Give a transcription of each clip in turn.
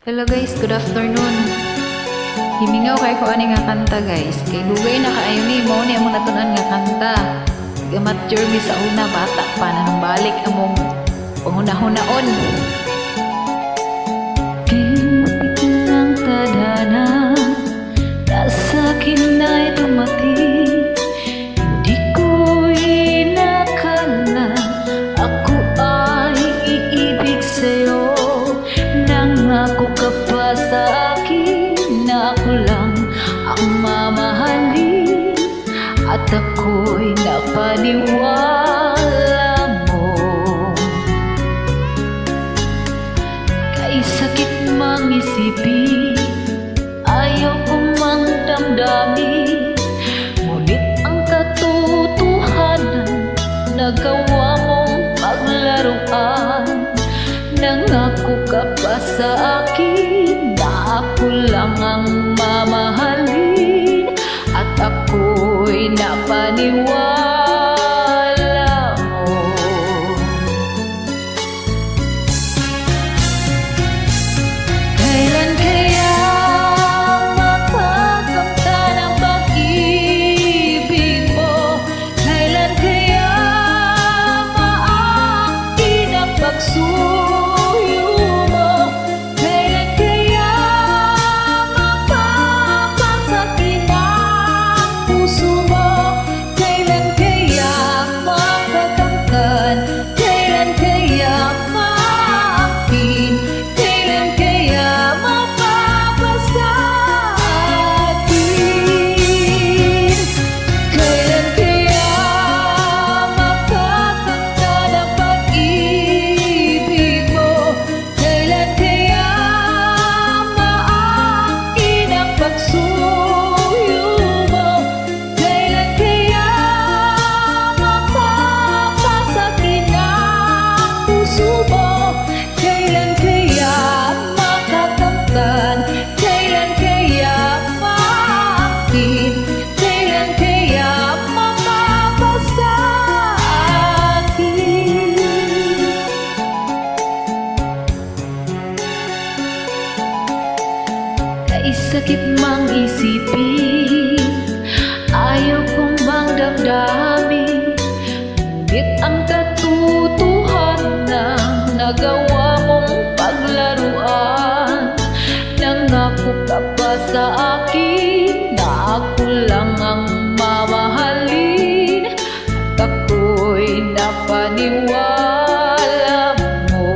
Hello guys, good afternoon. Himingaw kay ko ani nga kanta guys. Kay dugay na kaayo ni mao ni among natunan nga kanta. Gamat Jeremy sa una bata pa nang balik among pangunahon-naon. Kinti ng tadhana nasa kina'y dumating. Hindi ko inakala ako ay iibig sa'yo. Nangako ka pa sa akin na ako lang ang mamahalin, at ako'y napaniwala mo. Kay sakit mang isipin, ayaw kong mang damdamin, ngunit ang katotohanan nagawa mong paglaruan. Nangako ka pa sa akin na ako lang ang mamahalin, at ako'y napaniwala mo. Kailan kaya makakamtan ang pag-ibig mo? Kailan kaya maakin ang pagsuyo? Sakit mang isipin, ayaw kong bang damdamin, ngunit ang katotohanan nagawa mong paglaruan. Nangako ka pa sa akin na ako lang ang mamahalin, at ako'y napaniwala mo.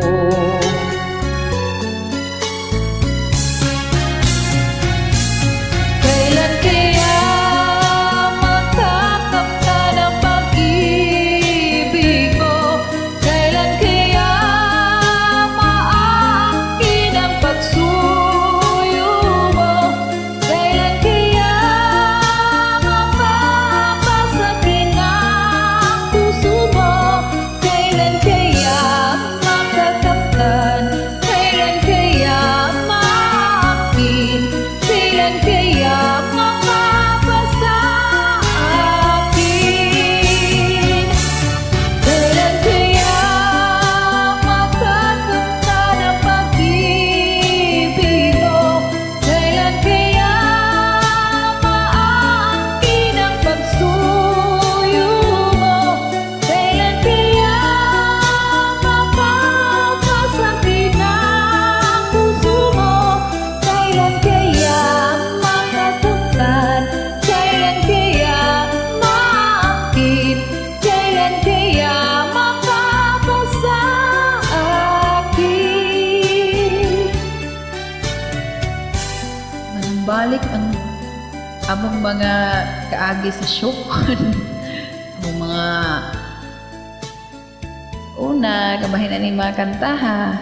Balik ang among mga kaagi sa syukon. Among mga una, kabahin na ni mga kantaha.